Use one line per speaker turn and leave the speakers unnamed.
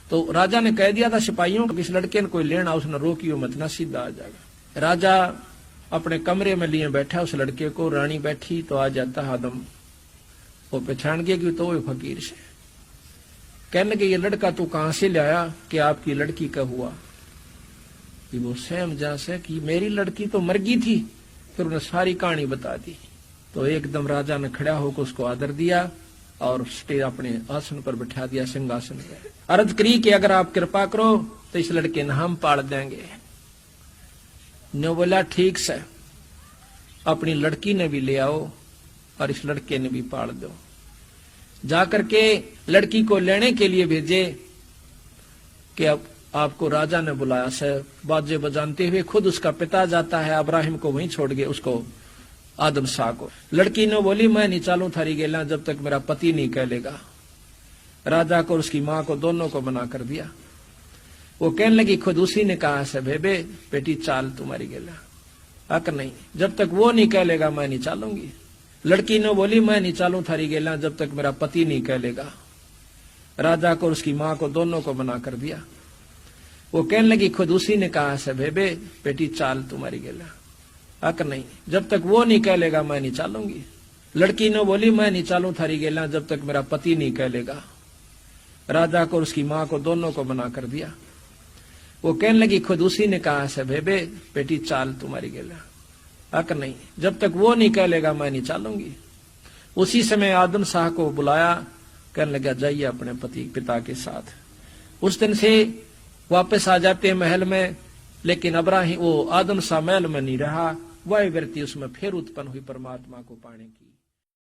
तो राजा ने कह दिया था सिपाहियों को, इस लड़के ने कोई लेना, उसने रोकियो मत ना, सीधा आ जाएगा। राजा अपने कमरे में लिए बैठा उस लड़के को, रानी बैठी तो आ जाता आदम, वो पहचान गया कि तो वो फकीर से। कहने लगे ये लड़का तू कहां से लाया कि आपकी लड़की का हुआ? कि वो सहम जा से कि मेरी लड़की तो मर गई थी। फिर उन्हें सारी कहानी बता दी। तो एकदम राजा ने खड़ा होकर उसको आदर दिया और स्टेज अपने आसन पर बैठा दिया, सिंहासन पर। अर्ज करी कि अगर आप कृपा करो तो इस लड़के ने हम पाल देंगे। ने बोला ठीक से, अपनी लड़की ने भी ले आओ और इस लड़के ने भी पाल दो। जाकर के लड़की को लेने के लिए भेजे कि अब आपको राजा ने बुलाया से। बाजे बजानते हुए खुद उसका पिता जाता है, अब्राहिम को वहीं छोड़ गए, उसको आदम शाह को। लड़की ने बोली मैं नहीं चालू थारी गेला जब तक मेरा पति नहीं कह लेगा। राजा को और उसकी मां को दोनों को मना कर दिया। वो कहने लगी खुद उसी ने कहा से बेबे बेटी चाल तुम्हारी गेला। अक नहीं, जब तक वो नहीं कह लेगा मैं नहीं चालूंगी। लड़की ने बोली मैं नहीं चालू थारी गेला जब तक मेरा पति नहीं कह लेगा। राजा को और उसकी मां को दोनों को मना कर दिया। वो कहने लगी खुद उसी ने कहा से बेबे बेटी चाल तुम्हारी गेला। अक नहीं, जब तक वो नहीं कह लेगा मैं नहीं चालूंगी। लड़की ने बोली मैं नहीं चालू थारी गेला जब तक मेरा पति नहीं कह लेगा। राजा को और उसकी मां को दोनों को मना कर दिया। वो कहने लगी खुद उसी ने कहा से बेबे बेटी चाल तुम्हारी गेला। अक नहीं, जब तक वो नहीं कह लेगा मैं नहीं चालूंगी। उसी समय आदम शाह को बुलाया, कहने लगा जाइए अपने पिता के साथ। उस दिन से वापस आ जाते हैं महल में, लेकिन अब्राहिम वो आदम शाह महल में नहीं रहा। वह वृत्ति उसमें फिर उत्पन्न हुई परमात्मा को पाने की।